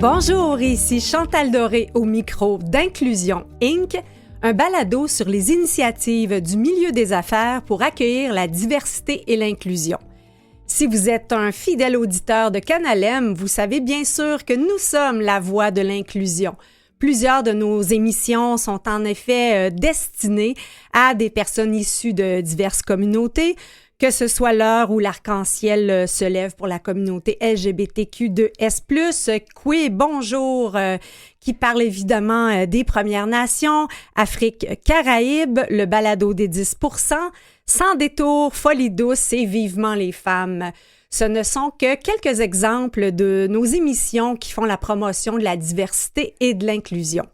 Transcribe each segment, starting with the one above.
Bonjour, ici Chantal Doré au micro d'Inclusion Inc., un balado sur les initiatives du milieu des affaires pour accueillir la diversité et l'inclusion. Si vous êtes un fidèle auditeur de Canal M, vous savez bien sûr que nous sommes la voix de l'inclusion. Plusieurs de nos émissions sont en effet destinées à des personnes issues de diverses communautés, que ce soit l'heure où l'arc-en-ciel se lève pour la communauté LGBTQ2S+, Coué Bonjour, qui parle évidemment des Premières Nations, Afrique Caraïbes, le balado des 10%, Sans détour, Folie douce et Vivement les femmes. Ce ne sont que quelques exemples de nos émissions qui font la promotion de la diversité et de l'inclusion.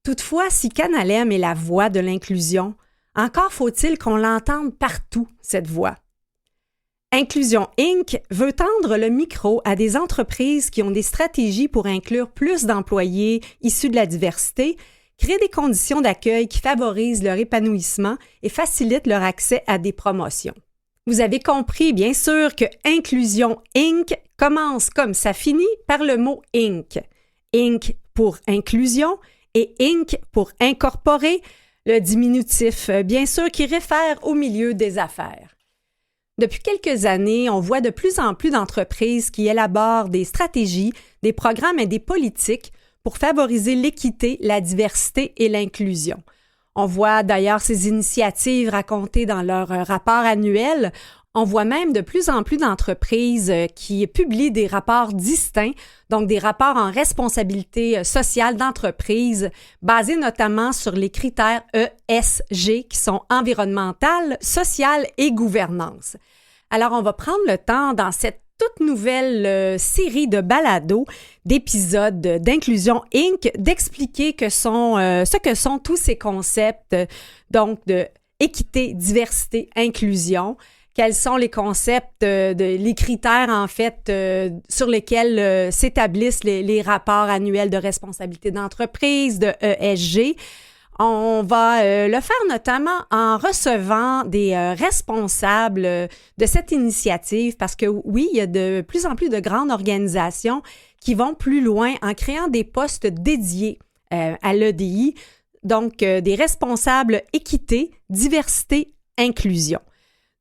Toutefois, si Canal M est la voix de l'inclusion, encore faut-il qu'on l'entende partout, cette voix. Inclusion Inc. veut tendre le micro à des entreprises qui ont des stratégies pour inclure plus d'employés issus de la diversité, créer des conditions d'accueil qui favorisent leur épanouissement et facilitent leur accès à des promotions. Vous avez compris, bien sûr, que Inclusion Inc. commence comme ça finit par le mot Inc. Inc. pour inclusion et Inc. pour incorporer, le diminutif, bien sûr, qui réfère au milieu des affaires. Depuis quelques années, on voit de plus en plus d'entreprises qui élaborent des stratégies, des programmes et des politiques pour favoriser l'équité, la diversité et l'inclusion. On voit d'ailleurs ces initiatives racontées dans leur rapport annuel. On voit même de plus en plus d'entreprises qui publient des rapports distincts, donc des rapports en responsabilité sociale d'entreprise, basés notamment sur les critères ESG qui sont environnemental, social et gouvernance. Alors, on va prendre le temps dans cette toute nouvelle série de balados, d'épisodes d'Inclusion Inc., d'expliquer ce que sont tous ces concepts, donc de équité, diversité, inclusion. Quels sont les concepts, les critères, en fait, sur lesquels s'établissent les rapports annuels de responsabilité d'entreprise, de ESG. On va le faire notamment en recevant des responsables de cette initiative parce que oui, il y a de plus en plus de grandes organisations qui vont plus loin en créant des postes dédiés à l'EDI, donc des responsables équité, diversité, inclusion.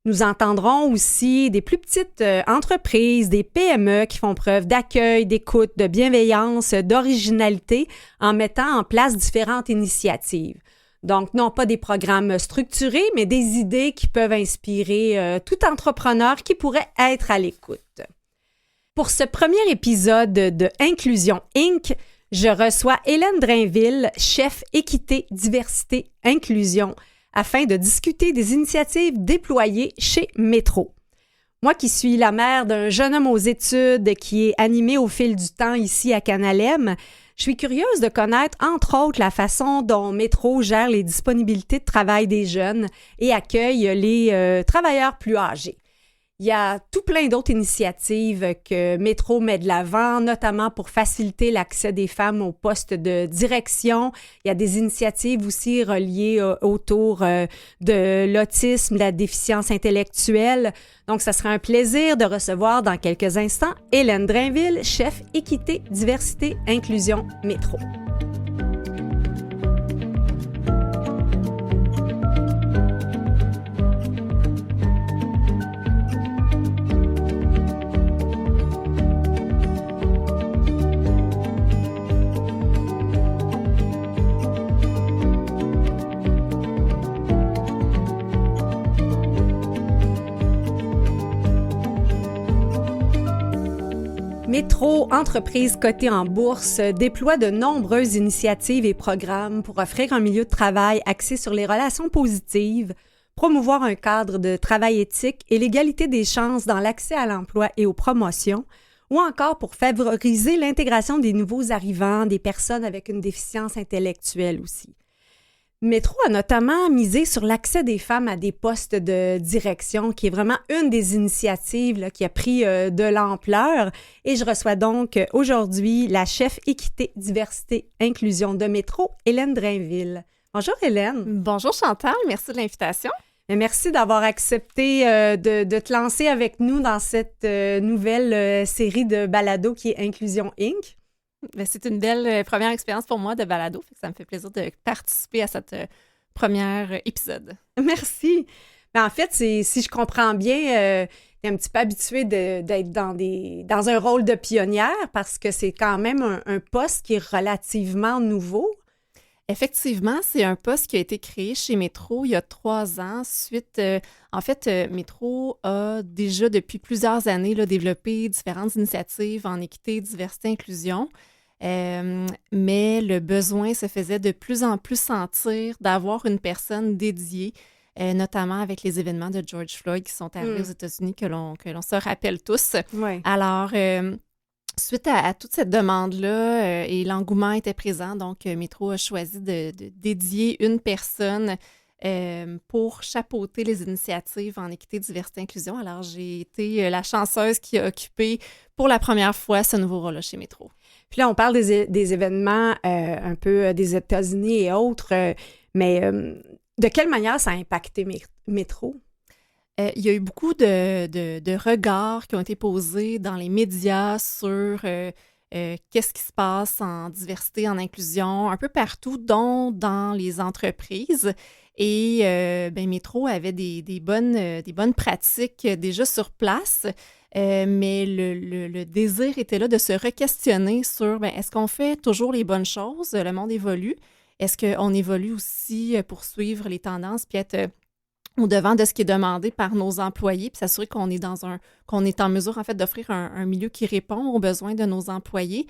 Nous entendrons aussi des plus petites entreprises, des PME qui font preuve d'accueil, d'écoute, de bienveillance, d'originalité en mettant en place différentes initiatives. Donc, non pas des programmes structurés, mais des idées qui peuvent inspirer tout entrepreneur qui pourrait être à l'écoute. Pour ce premier épisode de Inclusion Inc., je reçois Hélène Drainville, chef équité, diversité, inclusion, afin de discuter des initiatives déployées chez Métro. Moi qui suis la mère d'un jeune homme aux études qui est animé au fil du temps ici à Canal M, je suis curieuse de connaître entre autres la façon dont Métro gère les disponibilités de travail des jeunes et accueille les travailleurs plus âgés. Il y a tout plein d'autres initiatives que Métro met de l'avant, notamment pour faciliter l'accès des femmes aux postes de direction. Il y a des initiatives aussi reliées autour de l'autisme, de la déficience intellectuelle. Donc, ça sera un plaisir de recevoir dans quelques instants Hélène Drainville, chef équité, diversité, inclusion, Métro. Métro, entreprise cotée en bourse, déploie de nombreuses initiatives et programmes pour offrir un milieu de travail axé sur les relations positives, promouvoir un cadre de travail éthique et l'égalité des chances dans l'accès à l'emploi et aux promotions, ou encore pour favoriser l'intégration des nouveaux arrivants, des personnes avec une déficience intellectuelle aussi. Métro a notamment misé sur l'accès des femmes à des postes de direction, qui est vraiment une des initiatives là, qui a pris de l'ampleur. Et je reçois donc aujourd'hui la chef équité, diversité, inclusion de Métro, Hélène Drainville. Bonjour Hélène. Bonjour Chantal, merci de l'invitation. Merci d'avoir accepté de te lancer avec nous dans cette nouvelle série de balados qui est Inclusion Inc. Ben, c'est une belle première expérience pour moi de balado. Fait que ça me fait plaisir de participer à cette première épisode. Merci. Mais en fait, si je comprends bien, tu es un petit peu habituée d'être dans un rôle de pionnière parce que c'est quand même un poste qui est relativement nouveau. Effectivement, c'est un poste qui a été créé chez Métro il y a 3 ans. Métro a déjà depuis plusieurs années là, développé différentes initiatives en équité, diversité, inclusion. Mais le besoin se faisait de plus en plus sentir d'avoir une personne dédiée, notamment avec les événements de George Floyd qui sont arrivés aux États-Unis que l'on se rappelle tous. Ouais. Alors, suite à toute cette demande-là et l'engouement était présent, donc Métro a choisi de dédier une personne pour chapeauter les initiatives en équité, diversité, inclusion. Alors, j'ai été la chanceuse qui a occupé pour la première fois ce nouveau rôle-là chez Métro. Puis là, on parle des événements un peu des États-Unis et autres, mais de quelle manière ça a impacté Métro? Il y a eu beaucoup de regards qui ont été posés dans les médias sur qu'est-ce qui se passe en diversité, en inclusion, un peu partout, dont dans les entreprises. Et Métro avait des bonnes pratiques déjà sur place, mais le désir était là de se re-questionner sur est-ce qu'on fait toujours les bonnes choses? Le monde évolue. Est-ce qu'on évolue aussi pour suivre les tendances puis être au-devant de ce qui est demandé par nos employés, puis s'assurer qu'on est qu'on est en mesure, en fait, d'offrir un milieu qui répond aux besoins de nos employés,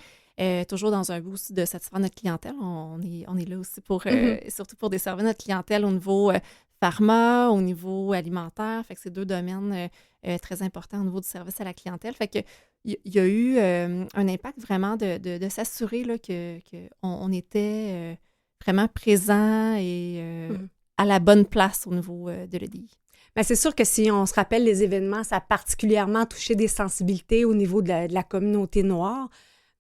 toujours dans un but aussi de satisfaire notre clientèle. On est là aussi pour, surtout pour desservir notre clientèle au niveau pharma, au niveau alimentaire. Fait que c'est 2 domaines très importants au niveau du service à la clientèle. Fait que il y a eu un impact vraiment de s'assurer là, qu'on était vraiment présent et à la bonne place au niveau de l'EDI. Bien, c'est sûr que si on se rappelle les événements, ça a particulièrement touché des sensibilités au niveau de la communauté noire.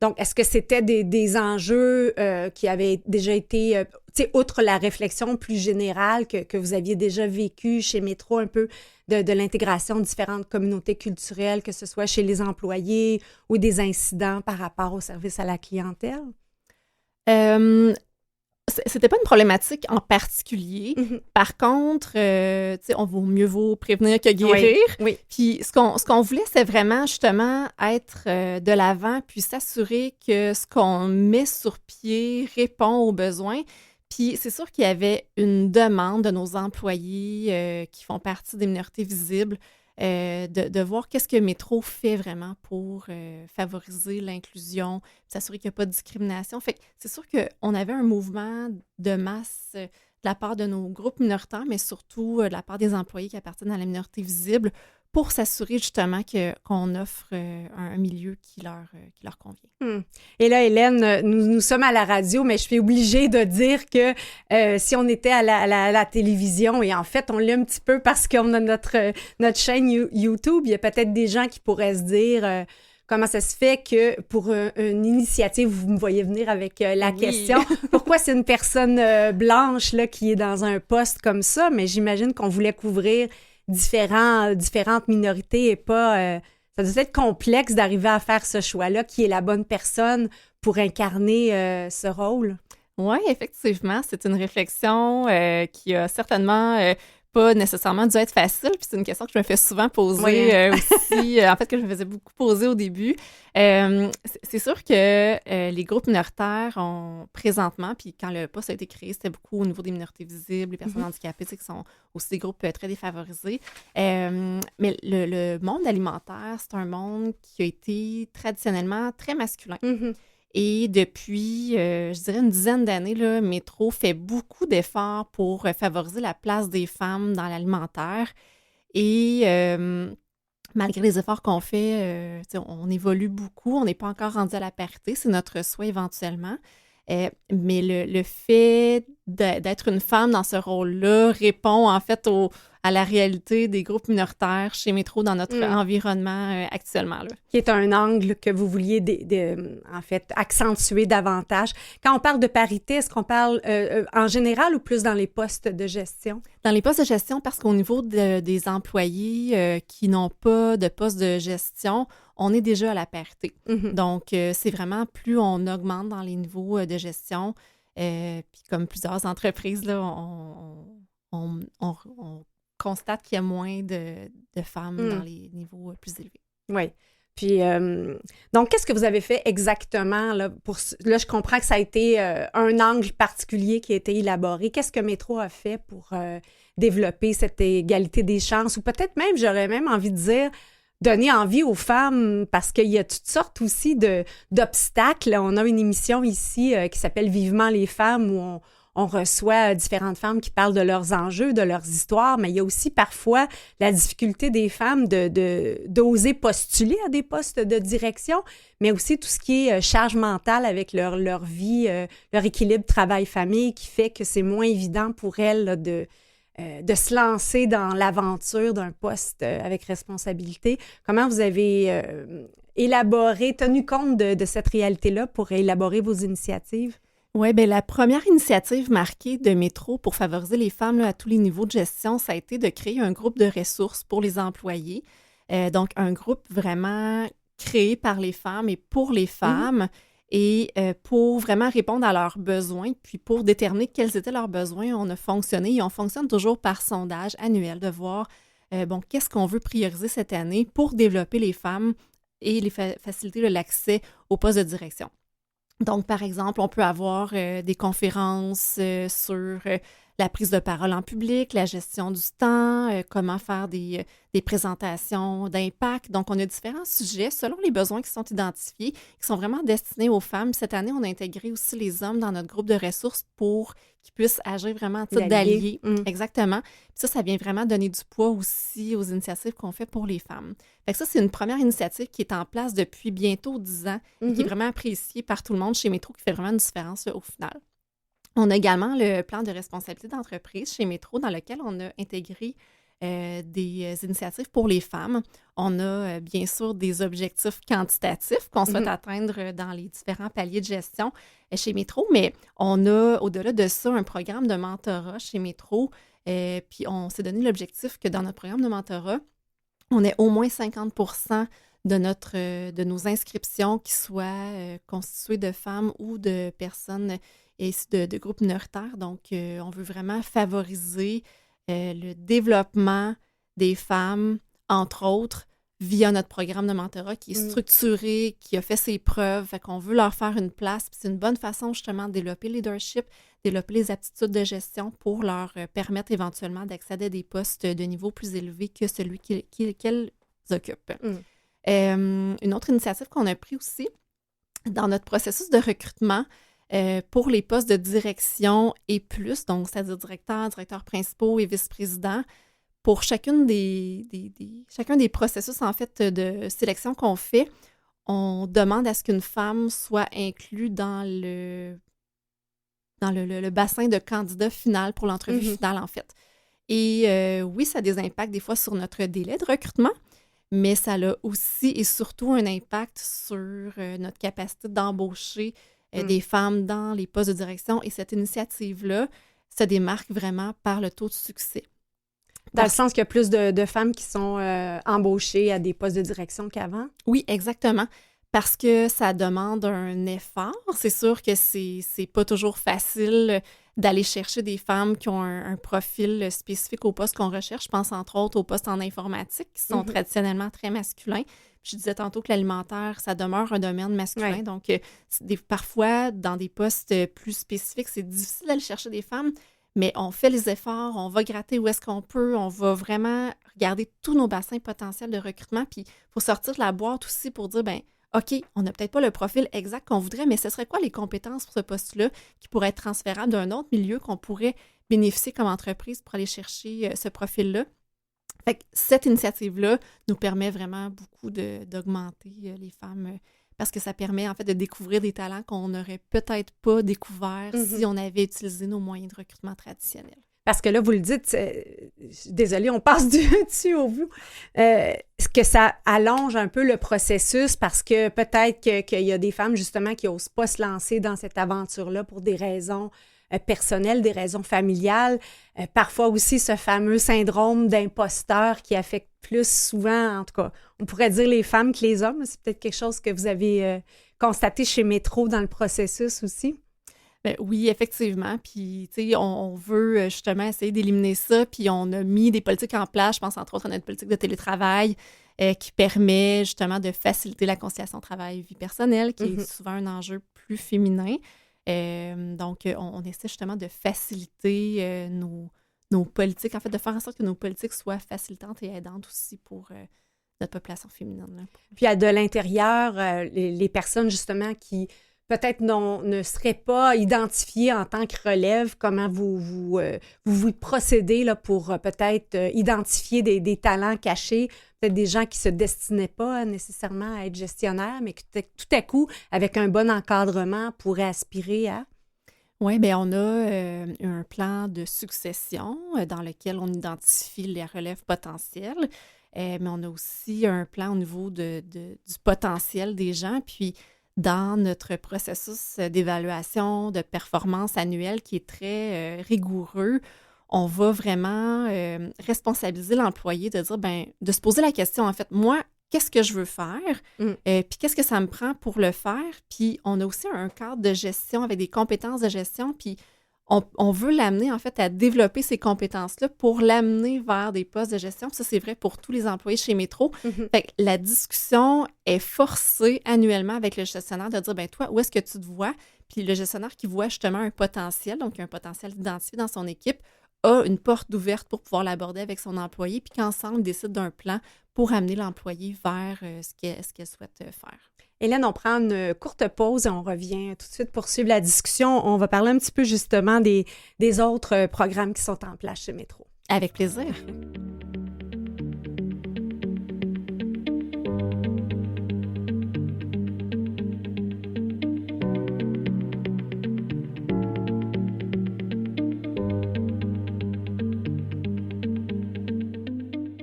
Donc, est-ce que c'était des enjeux qui avaient déjà été, tu sais, outre la réflexion plus générale que vous aviez déjà vécue chez Métro, un peu de l'intégration de différentes communautés culturelles, que ce soit chez les employés ou des incidents par rapport au service à la clientèle? C'était pas une problématique en particulier. Mm-hmm. Par contre, on mieux vaut prévenir que guérir. Oui. Puis ce qu'on voulait, c'est vraiment justement être de l'avant puis s'assurer que ce qu'on met sur pied répond aux besoins. Puis c'est sûr qu'il y avait une demande de nos employés qui font partie des minorités visibles de voir qu'est-ce que Métro fait vraiment pour favoriser l'inclusion, s'assurer qu'il n'y a pas de discrimination. Fait que c'est sûr qu'on avait un mouvement de masse de la part de nos groupes minoritaires, mais surtout de la part des employés qui appartiennent à la minorité visible pour s'assurer justement qu'on offre un milieu qui leur convient. Et là, Hélène, nous sommes à la radio, mais je suis obligée de dire que si on était à la télévision, et en fait, on l'est un petit peu parce qu'on a notre chaîne YouTube, il y a peut-être des gens qui pourraient se dire comment ça se fait que pour une initiative, vous me voyez venir avec la question, pourquoi c'est une personne blanche là, qui est dans un poste comme ça? Mais j'imagine qu'on voulait couvrir différentes minorités et pas... ça doit être complexe d'arriver à faire ce choix-là, qui est la bonne personne pour incarner ce rôle. Oui, effectivement, c'est une réflexion qui a certainement pas nécessairement dû être facile, puis c'est une question que je me fais souvent poser aussi, en fait, que je me faisais beaucoup poser au début. C'est sûr que les groupes minoritaires ont présentement, puis quand le poste a été créé, c'était beaucoup au niveau des minorités visibles, les personnes handicapées, qui sont aussi des groupes très défavorisés. Mais le monde alimentaire, c'est un monde qui a été traditionnellement très masculin. Et depuis, je dirais, une dizaine d'années, là, Métro fait beaucoup d'efforts pour favoriser la place des femmes dans l'alimentaire. Et malgré les efforts qu'on fait, on évolue beaucoup. On n'est pas encore rendu à la parité. C'est notre souhait éventuellement. Mais le fait d'être une femme dans ce rôle-là répond en fait à la réalité des groupes minoritaires chez Métro dans notre environnement actuellement. Là. Qui est un angle que vous vouliez en fait accentuer davantage. Quand on parle de parité, est-ce qu'on parle en général ou plus dans les postes de gestion? Dans les postes de gestion, parce qu'au niveau des employés qui n'ont pas de poste de gestion, on est déjà à la parité. Mhm. Donc, c'est vraiment plus on augmente dans les niveaux de gestion, puis comme plusieurs entreprises, là, on constate qu'il y a moins de femmes dans les niveaux plus élevés. Oui. Puis, donc, qu'est-ce que vous avez fait exactement? Là, là, je comprends que ça a été un angle particulier qui a été élaboré. Qu'est-ce que Métro a fait pour développer cette égalité des chances? Ou peut-être même, j'aurais même envie de dire, donner envie aux femmes, parce qu'il y a toutes sortes aussi d'obstacles. On a une émission ici qui s'appelle « Vivement les femmes » où on reçoit différentes femmes qui parlent de leurs enjeux, de leurs histoires, mais il y a aussi parfois la difficulté des femmes d'oser postuler à des postes de direction, mais aussi tout ce qui est charge mentale avec leur vie, leur équilibre travail-famille qui fait que c'est moins évident pour elles là, de se lancer dans l'aventure d'un poste avec responsabilité. Comment vous avez tenu compte de cette réalité-là pour élaborer vos initiatives? Oui, bien, la première initiative marquée de Métro pour favoriser les femmes là, à tous les niveaux de gestion, ça a été de créer un groupe de ressources pour les employés. Donc, un groupe vraiment créé par les femmes et pour les femmes et pour vraiment répondre à leurs besoins. Puis, pour déterminer quels étaient leurs besoins, on a fonctionné et on fonctionne toujours par sondage annuel de voir, qu'est-ce qu'on veut prioriser cette année pour développer les femmes et les faciliter l'accès aux postes de direction. Donc, par exemple, on peut avoir des conférences sur la prise de parole en public, la gestion du temps, comment faire des présentations d'impact. Donc, on a différents sujets selon les besoins qui sont identifiés, qui sont vraiment destinés aux femmes. Cette année, on a intégré aussi les hommes dans notre groupe de ressources pour qu'ils puissent agir vraiment en titre d'alliés. Exactement. Puis ça vient vraiment donner du poids aussi aux initiatives qu'on fait pour les femmes. Fait que ça, c'est une première initiative qui est en place depuis bientôt 10 ans et qui est vraiment appréciée par tout le monde chez Métro, qui fait vraiment une différence là, au final. On a également le plan de responsabilité d'entreprise chez Métro dans lequel on a intégré des initiatives pour les femmes. On a bien sûr des objectifs quantitatifs qu'on souhaite atteindre dans les différents paliers de gestion chez Métro, mais on a au-delà de ça un programme de mentorat chez Métro. Puis on s'est donné l'objectif que dans notre programme de mentorat, on ait au moins 50% de nos inscriptions qui soient constituées de femmes ou de personnes issues de groupes minoritaires. Donc, on veut vraiment favoriser le développement des femmes, entre autres, via notre programme de mentorat qui est structuré, qui a fait ses preuves. Fait qu'on veut leur faire une place. Puis c'est une bonne façon, justement, de développer le leadership, développer les aptitudes de gestion pour leur permettre éventuellement d'accéder à des postes de niveau plus élevé que celui qu'elles occupent. Une autre initiative qu'on a prise aussi dans notre processus de recrutement pour les postes de direction et plus, donc c'est-à-dire directeurs principaux et vice-présidents, pour chacun des processus en fait de sélection qu'on fait, on demande à ce qu'une femme soit inclue dans le bassin de candidats final pour l'entrevue finale en fait. Et oui, ça a des impacts des fois sur notre délai de recrutement, mais ça a aussi et surtout un impact sur notre capacité d'embaucher des femmes dans les postes de direction. Et cette initiative-là se démarque vraiment par le taux de succès. Dans le sens qu'il y a plus de femmes qui sont embauchées à des postes de direction qu'avant? Oui, exactement. Parce que ça demande un effort. C'est sûr que c'est pas toujours facile d'aller chercher des femmes qui ont un profil spécifique au poste qu'on recherche. Je pense entre autres aux postes en informatique qui sont traditionnellement très masculins. Je disais tantôt que l'alimentaire, ça demeure un domaine masculin. Oui. Donc, parfois, dans des postes plus spécifiques, c'est difficile d'aller chercher des femmes, mais on fait les efforts, on va gratter où est-ce qu'on peut, on va vraiment regarder tous nos bassins potentiels de recrutement. Puis, il faut sortir de la boîte aussi pour dire, OK, on n'a peut-être pas le profil exact qu'on voudrait, mais ce serait quoi les compétences pour ce poste-là qui pourraient être transférables d'un autre milieu qu'on pourrait bénéficier comme entreprise pour aller chercher ce profil-là? Fait que cette initiative-là nous permet vraiment beaucoup d'augmenter les femmes parce que ça permet en fait de découvrir des talents qu'on n'aurait peut-être pas découverts si on avait utilisé nos moyens de recrutement traditionnels. Parce que là, vous le dites, désolée, on passe du dessus au bout, que ça allonge un peu le processus parce que peut-être qu'il y a des femmes justement qui n'osent pas se lancer dans cette aventure-là pour des raisons personnelles, des raisons familiales. Parfois aussi ce fameux syndrome d'imposteur qui affecte plus souvent, en tout cas, on pourrait dire les femmes que les hommes. C'est peut-être quelque chose que vous avez constaté chez Métro dans le processus aussi. Ben oui, effectivement. Puis, tu sais, on veut justement essayer d'éliminer ça. Puis, on a mis des politiques en place. Je pense, entre autres, à notre politique de télétravail qui permet justement de faciliter la conciliation travail-vie personnelle, qui est souvent un enjeu plus féminin. Donc, on essaie justement de faciliter nos politiques, en fait, de faire en sorte que nos politiques soient facilitantes et aidantes aussi pour notre population féminine. Là. Puis, de l'intérieur, les personnes, justement, qui peut-être ne seraient pas identifiées en tant que relève, comment vous procédez là, pour peut-être identifier des talents cachés, peut-être des gens qui ne se destinaient pas nécessairement à être gestionnaires, mais qui tout à coup, avec un bon encadrement, pourraient aspirer à... Oui, bien, on a un plan de succession dans lequel on identifie les relèves potentielles, mais on a aussi un plan au niveau du potentiel des gens, puis dans notre processus d'évaluation de performance annuelle qui est très rigoureux, on va vraiment responsabiliser l'employé de dire, de se poser la question, en fait, moi, qu'est-ce que je veux faire? Puis qu'est-ce que ça me prend pour le faire? Puis on a aussi un cadre de gestion avec des compétences de gestion, puis on veut l'amener, en fait, à développer ces compétences-là pour l'amener vers des postes de gestion. Puis ça, c'est vrai pour tous les employés chez Métro. Fait que la discussion est forcée annuellement avec le gestionnaire de dire, toi, où est-ce que tu te vois? Puis le gestionnaire qui voit justement un potentiel, donc un potentiel identifié dans son équipe, a une porte ouverte pour pouvoir l'aborder avec son employé, puis qu'ensemble, décide d'un plan pour amener l'employé vers ce qu'elle souhaite faire. Hélène, on prend une courte pause et on revient tout de suite pour suivre la discussion. On va parler un petit peu justement des autres programmes qui sont en place chez Métro. Avec plaisir.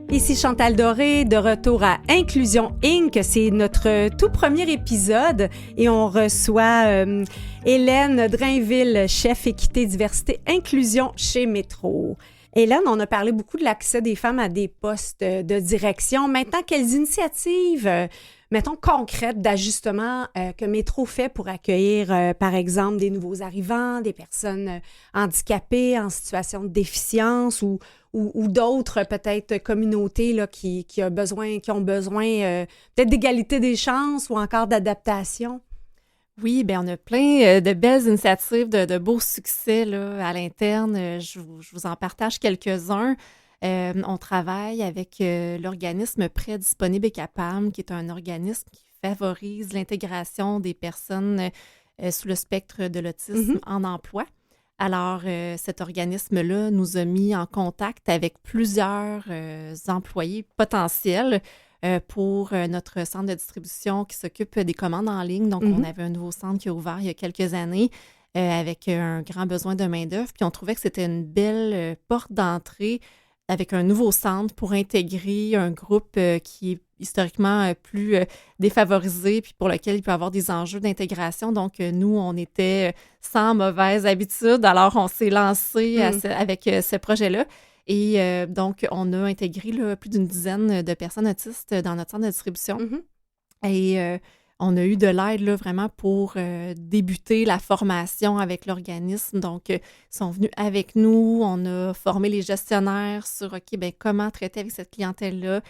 Ici Chantal Doré, de retour à Inclusion Inc. C'est notre tout premier épisode et on reçoit Hélène Drainville, chef équité, diversité, inclusion chez Métro. Hélène, on a parlé beaucoup de l'accès des femmes à des postes de direction. Maintenant, quelles initiatives, mettons, concrètes d'ajustement que Métro fait pour accueillir, par exemple, des nouveaux arrivants, des personnes handicapées en situation de déficience ou d'autres, peut-être, communautés là, qui ont besoin peut-être d'égalité des chances ou encore d'adaptation? Oui, bien, on a plein de belles initiatives, de beaux succès là, à l'interne. Je vous en partage quelques-uns. On travaille avec l'organisme Prêt disponible et capable, qui est un organisme qui favorise l'intégration des personnes sous le spectre de l'autisme en emploi. Alors, cet organisme-là nous a mis en contact avec plusieurs employés potentiels pour notre centre de distribution qui s'occupe des commandes en ligne. Donc, on avait un nouveau centre qui a ouvert il y a quelques années avec un grand besoin de main-d'œuvre. Puis, on trouvait que c'était une belle porte d'entrée avec un nouveau centre pour intégrer un groupe qui est historiquement plus défavorisé, puis pour lequel il peut y avoir des enjeux d'intégration. Donc, nous, on était sans mauvaise habitude. Alors, on s'est lancé avec ce projet-là. Et donc, on a intégré là, plus d'une dizaine de personnes autistes dans notre centre de distribution. Et on a eu de l'aide là, vraiment pour débuter la formation avec l'organisme. Donc, ils sont venus avec nous. On a formé les gestionnaires sur comment traiter avec cette clientèle-là,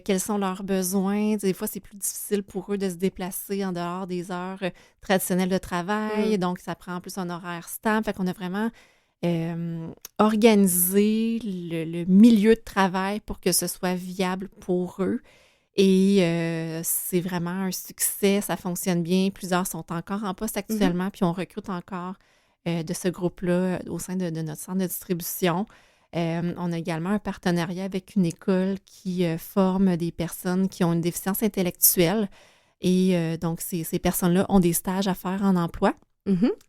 quels sont leurs besoins. Des fois, c'est plus difficile pour eux de se déplacer en dehors des heures traditionnelles de travail. Donc, ça prend en plus un horaire stable. Fait qu'on a vraiment organisé le milieu de travail pour que ce soit viable pour eux. Et c'est vraiment un succès, ça fonctionne bien. Plusieurs sont encore en poste actuellement, puis on recrute encore de ce groupe-là au sein de notre centre de distribution. On a également un partenariat avec une école qui forme des personnes qui ont une déficience intellectuelle. Et donc, ces personnes-là ont des stages à faire en emploi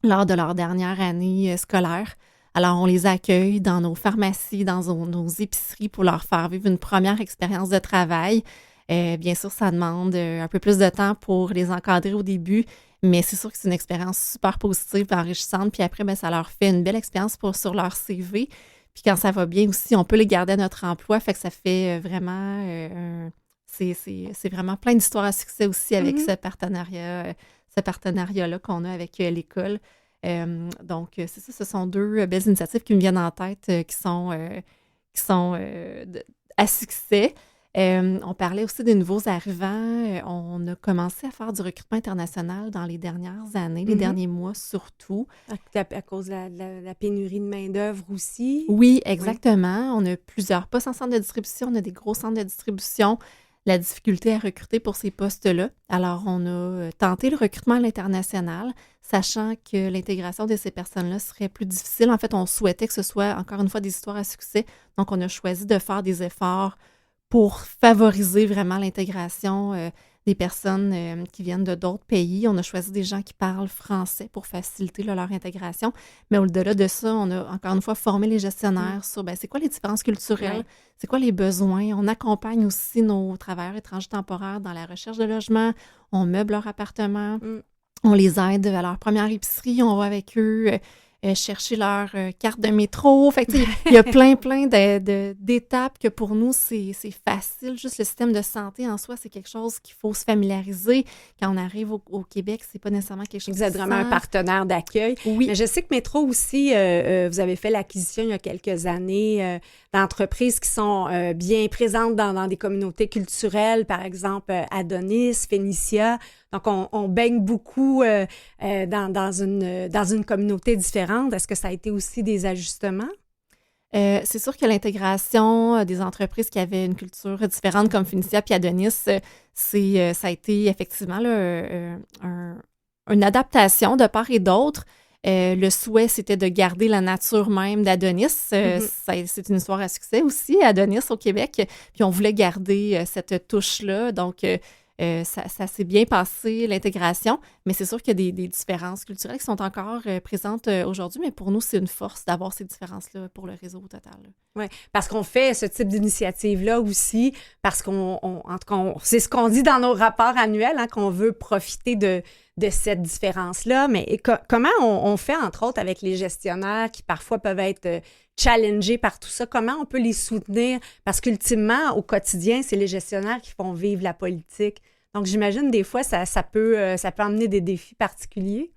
lors de leur dernière année scolaire. Alors, on les accueille dans nos pharmacies, dans nos épiceries pour leur faire vivre une première expérience de travail. Bien sûr, ça demande un peu plus de temps pour les encadrer au début, mais c'est sûr que c'est une expérience super positive, enrichissante. Puis après, ça leur fait une belle expérience sur leur CV. Puis quand ça va bien aussi, on peut les garder à notre emploi. Fait que ça fait vraiment... c'est vraiment plein d'histoires à succès aussi avec ce partenariat-là qu'on a avec l'école. Donc, c'est ça, ce sont deux belles initiatives qui me viennent en tête qui sont à succès. On parlait aussi des nouveaux arrivants. On a commencé à faire du recrutement international dans les dernières années, les derniers mois surtout. À cause de la pénurie de main-d'œuvre aussi. Oui, exactement. On a plusieurs postes en centre de distribution. On a des gros centres de distribution. La difficulté à recruter pour ces postes-là. Alors, on a tenté le recrutement à l'international, sachant que l'intégration de ces personnes-là serait plus difficile. En fait, on souhaitait que ce soit, encore une fois, des histoires à succès. Donc, on a choisi de faire des efforts pour favoriser vraiment l'intégration des personnes qui viennent de d'autres pays. On a choisi des gens qui parlent français pour faciliter là, leur intégration. Mais au-delà de ça, on a encore une fois formé les gestionnaires sur c'est quoi les différences culturelles, c'est quoi les besoins. On accompagne aussi nos travailleurs étrangers temporaires dans la recherche de logement. On meuble leur appartement. On les aide à leur première épicerie. On va avec eux chercher leur carte de métro. Fait que, il y a plein d'étapes que pour nous, c'est facile. Juste le système de santé en soi, c'est quelque chose qu'il faut se familiariser. Quand on arrive au Québec, c'est pas nécessairement quelque chose. Vous êtes vraiment un partenaire d'accueil. Oui. Mais je sais que Métro aussi, vous avez fait l'acquisition il y a quelques années d'entreprises qui sont bien présentes dans des communautés culturelles, par exemple Adonis, Phénicia. Donc, on baigne beaucoup dans une communauté différente. Est-ce que ça a été aussi des ajustements? C'est sûr que l'intégration des entreprises qui avaient une culture différente comme Phénicia puis Adonis, ça a été effectivement là, une adaptation de part et d'autre. Le souhait, c'était de garder la nature même d'Adonis. C'est une histoire à succès aussi, Adonis au Québec. Puis on voulait garder cette touche-là. Donc, ça s'est bien passé, l'intégration, mais c'est sûr qu'il y a des différences culturelles qui sont encore présentes aujourd'hui, mais pour nous, c'est une force d'avoir ces différences-là pour le réseau au total. Oui, parce qu'on fait ce type d'initiative-là aussi, parce en tout cas, c'est ce qu'on dit dans nos rapports annuels, hein, qu'on veut profiter de cette différence-là, mais comment on fait, entre autres, avec les gestionnaires qui parfois peuvent être challengés par tout ça? Comment on peut les soutenir? Parce qu'ultimement, au quotidien, c'est les gestionnaires qui font vivre la politique. Donc, j'imagine, des fois, ça peut amener des défis particuliers.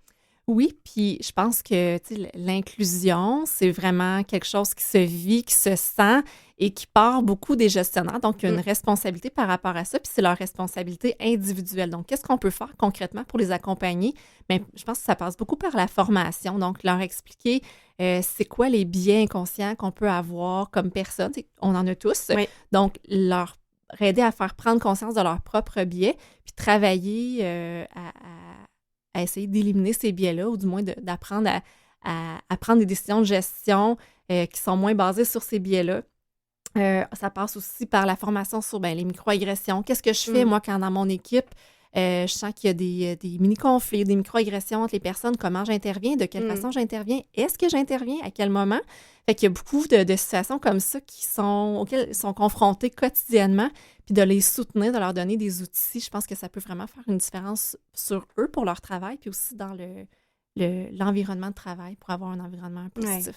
Oui, puis je pense que l'inclusion, c'est vraiment quelque chose qui se vit, qui se sent et qui part beaucoup des gestionnaires. Donc, il y a une responsabilité par rapport à ça, puis c'est leur responsabilité individuelle. Donc, qu'est-ce qu'on peut faire concrètement pour les accompagner? Bien, je pense que ça passe beaucoup par la formation. Donc, leur expliquer c'est quoi les biais inconscients qu'on peut avoir comme personne. On en a tous. Oui. Donc, leur aider à faire prendre conscience de leurs propres biais, puis travailler à essayer d'éliminer ces biais-là, ou du moins d'apprendre à prendre des décisions de gestion qui sont moins basées sur ces biais-là. Ça passe aussi par la formation sur les microagressions. Qu'est-ce que je fais, moi, quand dans mon équipe, je sens qu'il y a des mini-conflits, des microagressions entre les personnes, comment j'interviens, de quelle façon j'interviens, est-ce que j'interviens, à quel moment? Fait qu'il y a beaucoup de situations comme ça auxquelles ils sont confrontés quotidiennement, puis de les soutenir, de leur donner des outils, je pense que ça peut vraiment faire une différence sur eux pour leur travail, puis aussi dans l'environnement de travail, pour avoir un environnement positif. Ouais.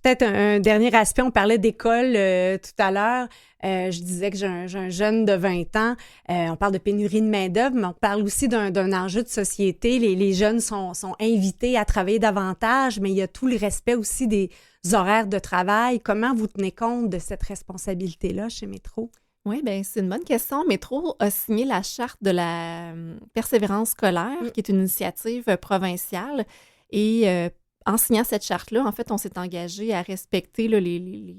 Peut-être un dernier aspect, on parlait d'école tout à l'heure. Je disais que j'ai un jeune de 20 ans. On parle de pénurie de main-d'œuvre, mais on parle aussi d'un enjeu de société. Les jeunes sont invités à travailler davantage, mais il y a tout le respect aussi des horaires de travail. Comment vous tenez compte de cette responsabilité-là chez Métro? Oui, bien, c'est une bonne question. Métro a signé la charte de la persévérance scolaire, qui est une initiative provinciale. Et en signant cette charte-là, en fait, on s'est engagé à respecter là, les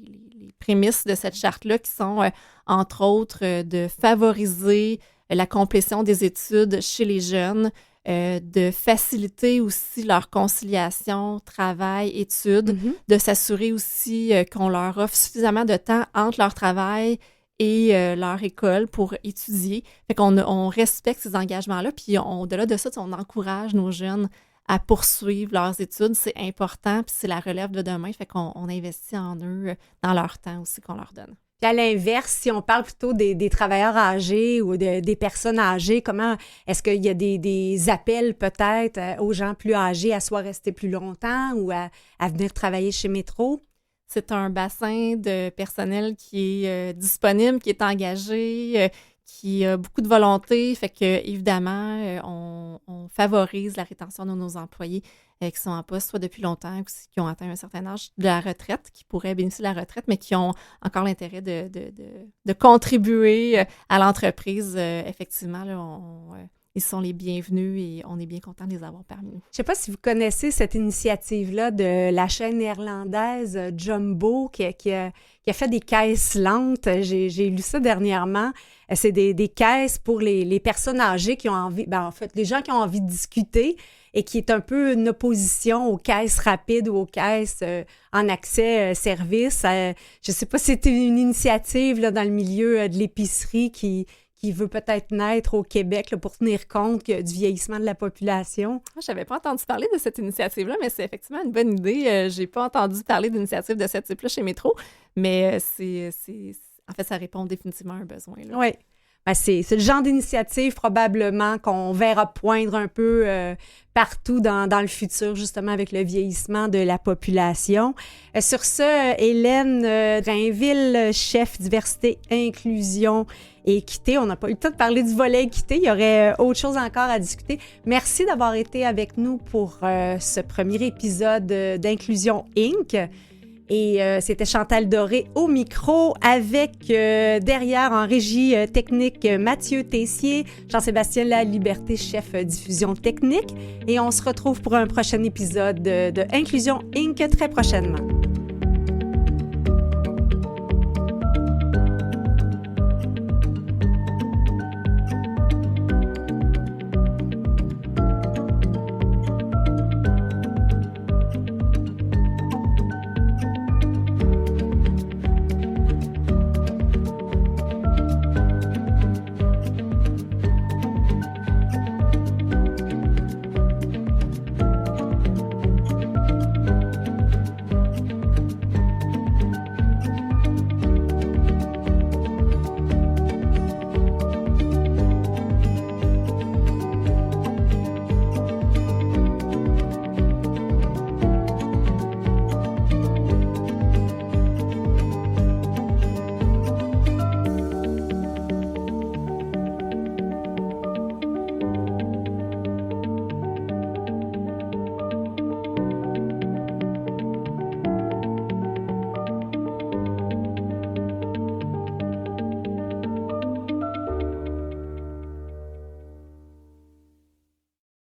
prémices de cette charte-là qui sont, entre autres, de favoriser la complétion des études chez les jeunes, de faciliter aussi leur conciliation travail-études, de s'assurer aussi qu'on leur offre suffisamment de temps entre leur travail et leur école pour étudier. Fait qu'on respecte ces engagements-là, puis au-delà de ça, on encourage nos jeunes à poursuivre leurs études. C'est important, puis c'est la relève de demain, fait qu'on investit en eux dans leur temps aussi qu'on leur donne. Puis à l'inverse, si on parle plutôt des travailleurs âgés ou des personnes âgées, comment est-ce qu'il y a des appels peut-être aux gens plus âgés à soit rester plus longtemps ou à venir travailler chez Métro? c'est un bassin de personnel qui est disponible, qui est engagé, qui a beaucoup de volonté. Fait que, évidemment, on favorise la rétention de nos employés qui sont en poste soit depuis longtemps ou qui ont atteint un certain âge de la retraite, qui pourraient bénéficier de la retraite, mais qui ont encore l'intérêt de contribuer à l'entreprise. Effectivement, là, ils sont les bienvenus et on est bien content de les avoir parmi nous. Je ne sais pas si vous connaissez cette initiative-là de la chaîne néerlandaise Jumbo qui a fait des caisses lentes. J'ai lu ça dernièrement. C'est des caisses pour les personnes âgées qui ont envie, en fait, les gens qui ont envie de discuter et qui est un peu une opposition aux caisses rapides ou aux caisses en accès service. Je ne sais pas si c'était une initiative là, dans le milieu de l'épicerie qui veut peut-être naître au Québec là, pour tenir compte du vieillissement de la population. Je n'avais pas entendu parler de cette initiative-là, mais c'est effectivement une bonne idée. Je n'ai pas entendu parler d'initiative de ce type-là chez Métro, mais en fait, ça répond définitivement à un besoin. Oui. Ben c'est le genre d'initiative probablement qu'on verra poindre un peu partout dans le futur, justement avec le vieillissement de la population. Sur ce, Hélène Drainville, chef diversité, inclusion et équité. On n'a pas eu le temps de parler du volet équité. Il y aurait autre chose encore à discuter. Merci d'avoir été avec nous pour ce premier épisode d'Inclusion Inc. Et c'était Chantal Doré au micro avec derrière en régie technique Mathieu Tessier, Jean-Sébastien Laliberté, chef diffusion technique. Et on se retrouve pour un prochain épisode de Inclusion Inc. très prochainement.